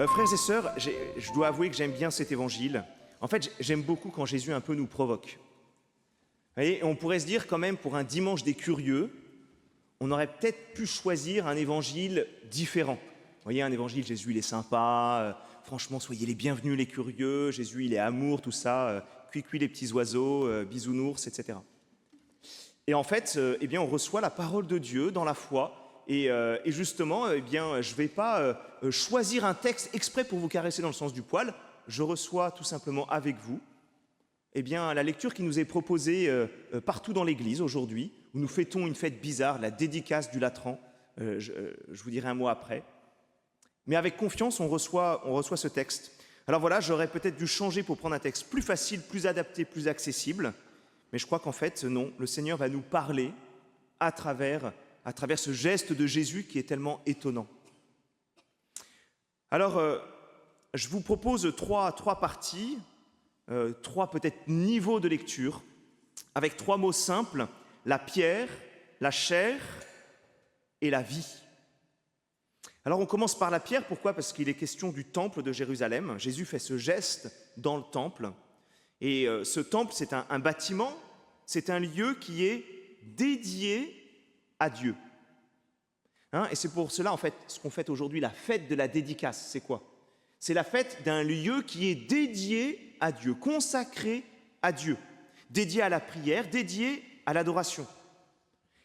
Frères et sœurs, je dois avouer que j'aime bien cet évangile. En fait, j'aime beaucoup quand Jésus un peu nous provoque. Vous voyez, on pourrait se dire quand même, pour un dimanche des curieux, on aurait peut-être pu choisir un évangile différent. Vous voyez, un évangile, Jésus, il est sympa, franchement, soyez les bienvenus les curieux, Jésus, il est amour, tout ça, cuicui les petits oiseaux, bisounours, etc. Et en fait, eh bien, on reçoit la parole de Dieu dans la foi. Et justement, eh bien, je ne vais pas choisir un texte exprès pour vous caresser dans le sens du poil. Je reçois tout simplement avec vous eh bien, la lecture qui nous est proposée partout dans l'Église aujourd'hui, où nous fêtons une fête bizarre, la dédicace du Latran. Je vous dirai un mot après. Mais avec confiance, on reçoit ce texte. Alors voilà, j'aurais peut-être dû changer pour prendre un texte plus facile, plus adapté, plus accessible. Mais je crois qu'en fait, non, le Seigneur va nous parler à travers ce geste de Jésus qui est tellement étonnant. Alors, je vous propose trois parties, trois peut-être niveaux de lecture, avec trois mots simples, la pierre, la chair et la vie. Alors on commence par la pierre, pourquoi? Parce qu'il est question du temple de Jérusalem. Jésus fait ce geste dans le temple. Et ce temple, c'est un bâtiment, c'est un lieu qui est dédié à Dieu. Et c'est pour cela, en fait, ce qu'on fête aujourd'hui, la fête de la dédicace, c'est quoi? C'est la fête d'un lieu qui est dédié à Dieu, consacré à Dieu, dédié à la prière, dédié à l'adoration.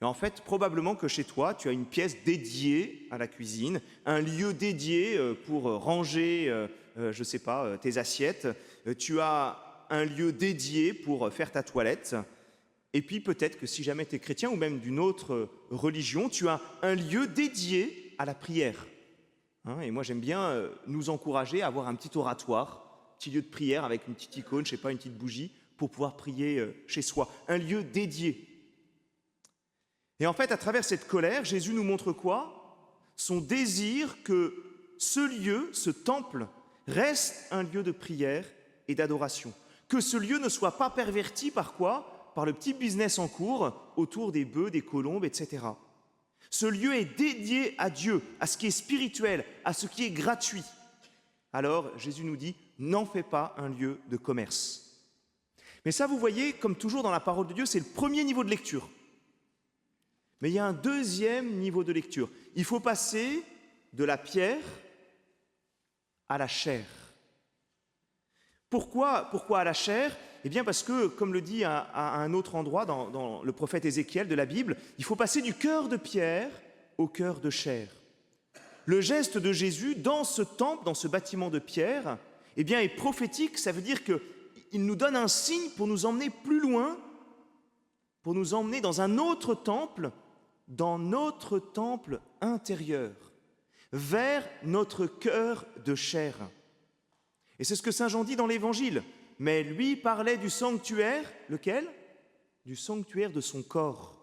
Et en fait, probablement que chez toi, tu as une pièce dédiée à la cuisine, un lieu dédié pour ranger, je ne sais pas, tes assiettes. Tu as un lieu dédié pour faire ta toilette. Et puis peut-être que si jamais tu es chrétien ou même d'une autre religion, tu as un lieu dédié à la prière. Et moi j'aime bien nous encourager à avoir un petit oratoire, un petit lieu de prière avec une petite icône, je ne sais pas, une petite bougie, pour pouvoir prier chez soi. Un lieu dédié. Et en fait, à travers cette colère, Jésus nous montre quoi? Son désir que ce lieu, ce temple, reste un lieu de prière et d'adoration. Que ce lieu ne soit pas perverti par quoi? Par le petit business en cours autour des bœufs, des colombes, etc. Ce lieu est dédié à Dieu, à ce qui est spirituel, à ce qui est gratuit. Alors, Jésus nous dit, n'en fais pas un lieu de commerce. Mais ça, vous voyez, comme toujours dans la parole de Dieu, c'est le premier niveau de lecture. Mais il y a un deuxième niveau de lecture. Il faut passer de la pierre à la chair. Pourquoi à la chair? Eh bien parce que, comme le dit à un autre endroit dans le prophète Ézéchiel de la Bible, il faut passer du cœur de pierre au cœur de chair. Le geste de Jésus dans ce temple, dans ce bâtiment de pierre, eh bien est prophétique. Ça veut dire qu'il nous donne un signe pour nous emmener plus loin, pour nous emmener dans un autre temple, dans notre temple intérieur, vers notre cœur de chair. Et c'est ce que Saint Jean dit dans l'Évangile. Mais lui parlait du sanctuaire, lequel? Du sanctuaire de son corps.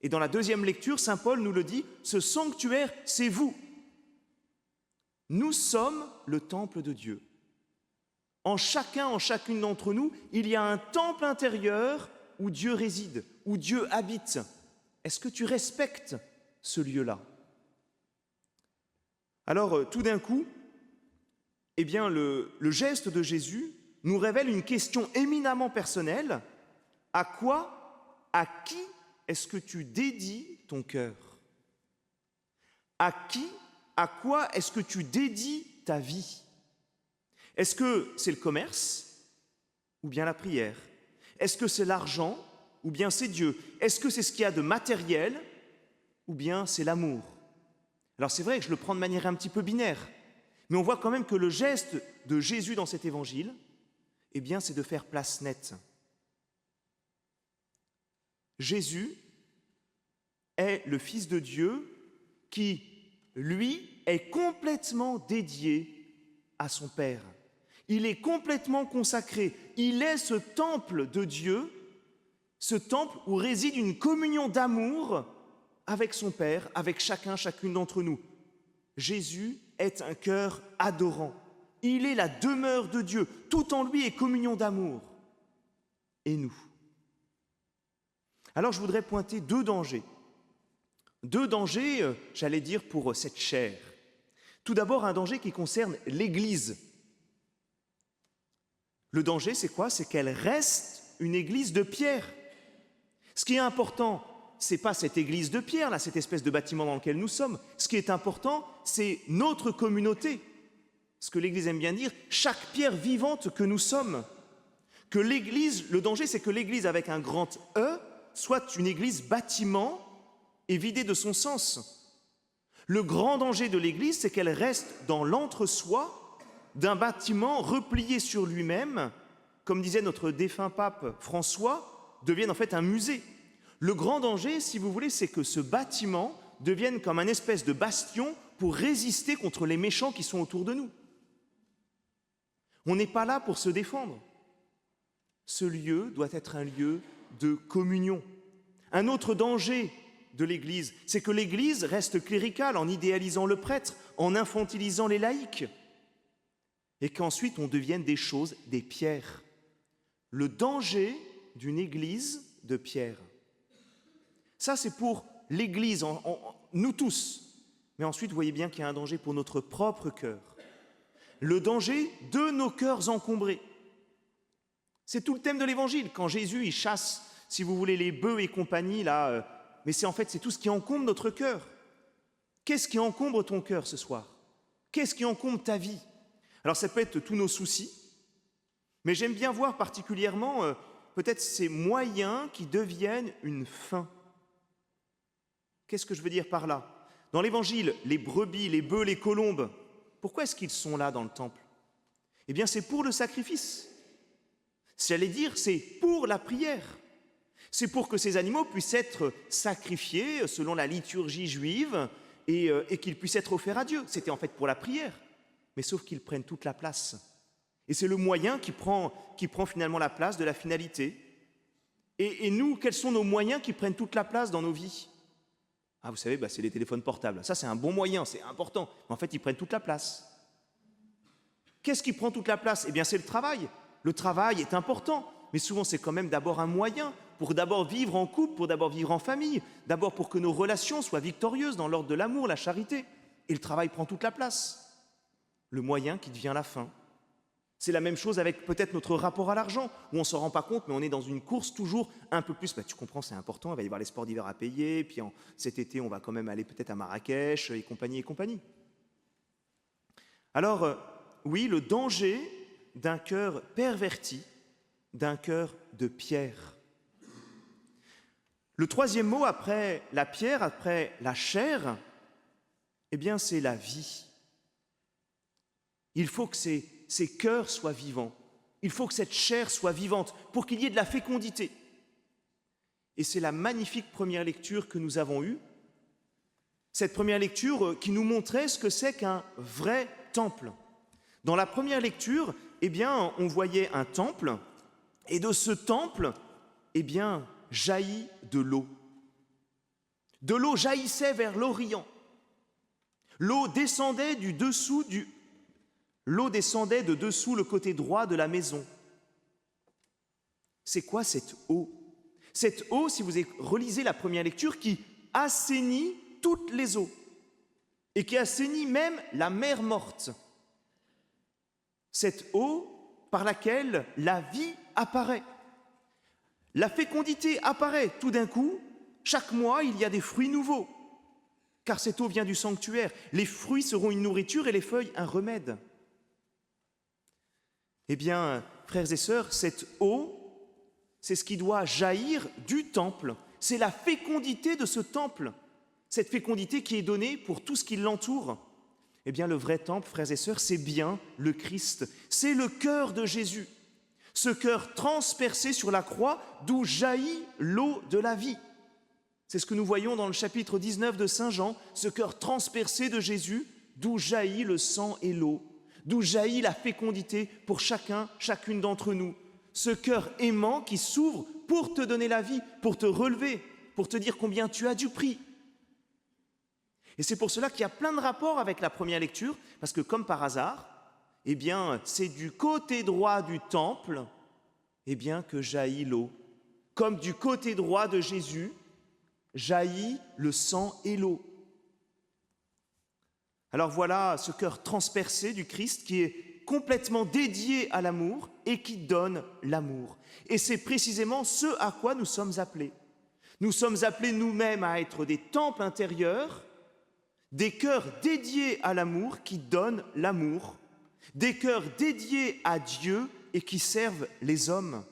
Et dans la deuxième lecture, Saint Paul nous le dit, ce sanctuaire, c'est vous. Nous sommes le temple de Dieu. En chacune d'entre nous, il y a un temple intérieur où Dieu réside, où Dieu habite. Est-ce que tu respectes ce lieu-là? Alors, tout d'un coup, eh bien, le geste de Jésus nous révèle une question éminemment personnelle. À qui est-ce que tu dédies ton cœur? À quoi est-ce que tu dédies ta vie? Est-ce que c'est le commerce ou bien la prière? Est-ce que c'est l'argent ou bien c'est Dieu? Est-ce que c'est ce qu'il y a de matériel ou bien c'est l'amour? Alors c'est vrai que je le prends de manière un petit peu binaire, mais on voit quand même que le geste de Jésus dans cet évangile, eh bien, c'est de faire place nette. Jésus est le Fils de Dieu qui, lui, est complètement dédié à son Père. Il est complètement consacré. Il est ce temple de Dieu, ce temple où réside une communion d'amour avec son Père, avec chacune d'entre nous. Jésus est un cœur adorant. Il est la demeure de Dieu. Tout en lui est communion d'amour. Et nous? Alors je voudrais pointer deux dangers. Deux dangers, j'allais dire, pour cette chair. Tout d'abord, un danger qui concerne l'Église. Le danger, c'est quoi? C'est qu'elle reste une église de pierre. Ce qui est important, ce n'est pas cette église de pierre, là, cette espèce de bâtiment dans lequel nous sommes. Ce qui est important, c'est notre communauté. Ce que l'Église aime bien dire, chaque pierre vivante que nous sommes. Que l'Église, le danger, c'est que l'Église avec un grand E soit une église bâtiment et vidée de son sens. Le grand danger de l'Église, c'est qu'elle reste dans l'entre-soi d'un bâtiment replié sur lui-même, comme disait notre défunt pape François, devienne en fait un musée. Le grand danger, si vous voulez, c'est que ce bâtiment devienne comme un espèce de bastion pour résister contre les méchants qui sont autour de nous. On n'est pas là pour se défendre. Ce lieu doit être un lieu de communion. Un autre danger de l'Église, c'est que l'Église reste cléricale en idéalisant le prêtre, en infantilisant les laïcs, et qu'ensuite on devienne des choses, des pierres. Le danger d'une Église de pierre. Ça, c'est pour l'Église, nous tous. Mais ensuite, vous voyez bien qu'il y a un danger pour notre propre cœur. Le danger de nos cœurs encombrés. C'est tout le thème de l'Évangile. Quand Jésus, il chasse, si vous voulez, les bœufs et compagnie, là, mais c'est tout ce qui encombre notre cœur. Qu'est-ce qui encombre ton cœur ce soir? Qu'est-ce qui encombre ta vie? Alors, ça peut être tous nos soucis, mais j'aime bien voir particulièrement peut-être ces moyens qui deviennent une fin. Qu'est-ce que je veux dire par là? Dans l'Évangile, les brebis, les bœufs, les colombes, pourquoi est-ce qu'ils sont là dans le temple? Eh bien, c'est pour le sacrifice. J'allais dire, c'est pour la prière. C'est pour que ces animaux puissent être sacrifiés selon la liturgie juive et qu'ils puissent être offerts à Dieu. C'était en fait pour la prière, mais sauf qu'ils prennent toute la place. Et c'est le moyen qui prend finalement la place de la finalité. Et nous, quels sont nos moyens qui prennent toute la place dans nos vies? Ah, vous savez, c'est les téléphones portables. Ça, c'est un bon moyen, c'est important. Mais en fait, ils prennent toute la place. Qu'est-ce qui prend toute la place? Eh bien, c'est le travail. Le travail est important, mais souvent, c'est quand même d'abord un moyen pour d'abord vivre en couple, pour d'abord vivre en famille, d'abord pour que nos relations soient victorieuses dans l'ordre de l'amour, la charité. Et le travail prend toute la place. Le moyen qui devient la fin. C'est la même chose avec peut-être notre rapport à l'argent, où on ne s'en rend pas compte, mais on est dans une course toujours un peu plus. Tu comprends, c'est important, il va y avoir les sports d'hiver à payer, puis cet été, on va quand même aller peut-être à Marrakech, et compagnie, et compagnie. Alors, oui, le danger d'un cœur perverti, d'un cœur de pierre. Le troisième mot, après la pierre, après la chair, eh bien, c'est la vie. Il faut que ces cœurs soient vivants. Il faut que cette chair soit vivante pour qu'il y ait de la fécondité. Et c'est la magnifique première lecture que nous avons eue. Cette première lecture qui nous montrait ce que c'est qu'un vrai temple. Dans la première lecture, eh bien, on voyait un temple, et de ce temple, eh bien, jaillit de l'eau. De l'eau jaillissait vers l'Orient. L'eau descendait L'eau descendait de dessous le côté droit de la maison. C'est quoi cette eau? Cette eau, si vous relisez la première lecture, qui assainit toutes les eaux et qui assainit même la mer morte. Cette eau par laquelle la vie apparaît. La fécondité apparaît tout d'un coup. Chaque mois, il y a des fruits nouveaux, car cette eau vient du sanctuaire. Les fruits seront une nourriture et les feuilles un remède. Eh bien, frères et sœurs, cette eau, c'est ce qui doit jaillir du temple. C'est la fécondité de ce temple, cette fécondité qui est donnée pour tout ce qui l'entoure. Eh bien, le vrai temple, frères et sœurs, c'est bien le Christ. C'est le cœur de Jésus, ce cœur transpercé sur la croix d'où jaillit l'eau de la vie. C'est ce que nous voyons dans le chapitre 19 de Saint Jean, ce cœur transpercé de Jésus d'où jaillit le sang et l'eau. D'où jaillit la fécondité pour chacune d'entre nous. Ce cœur aimant qui s'ouvre pour te donner la vie, pour te relever, pour te dire combien tu as du prix. Et c'est pour cela qu'il y a plein de rapports avec la première lecture, parce que comme par hasard, eh bien, c'est du côté droit du temple, eh bien, que jaillit l'eau. Comme du côté droit de Jésus, jaillit le sang et l'eau. Alors voilà ce cœur transpercé du Christ qui est complètement dédié à l'amour et qui donne l'amour. Et c'est précisément ce à quoi nous sommes appelés. Nous sommes appelés nous-mêmes à être des temples intérieurs, des cœurs dédiés à l'amour qui donnent l'amour, des cœurs dédiés à Dieu et qui servent les hommes.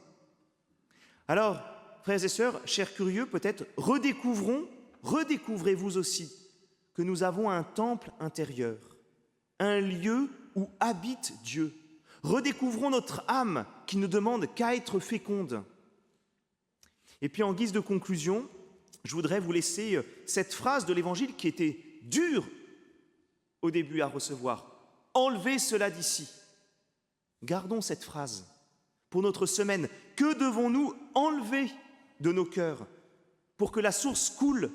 Alors, frères et sœurs, chers curieux, peut-être redécouvrez vous aussi que nous avons un temple intérieur, un lieu où habite Dieu. Redécouvrons notre âme qui ne demande qu'à être féconde. Et puis en guise de conclusion, je voudrais vous laisser cette phrase de l'Évangile qui était dure au début à recevoir. Enlevez cela d'ici. Gardons cette phrase pour notre semaine. Que devons-nous enlever de nos cœurs pour que la source coule,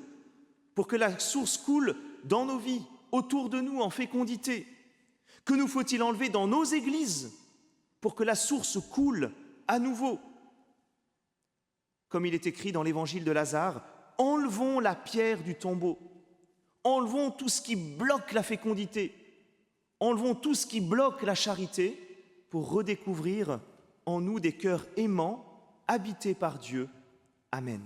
dans nos vies, autour de nous, en fécondité? Que nous faut-il enlever dans nos églises pour que la source coule à nouveau? Comme il est écrit dans l'évangile de Lazare, enlevons la pierre du tombeau, enlevons tout ce qui bloque la fécondité, enlevons tout ce qui bloque la charité pour redécouvrir en nous des cœurs aimants, habités par Dieu. Amen.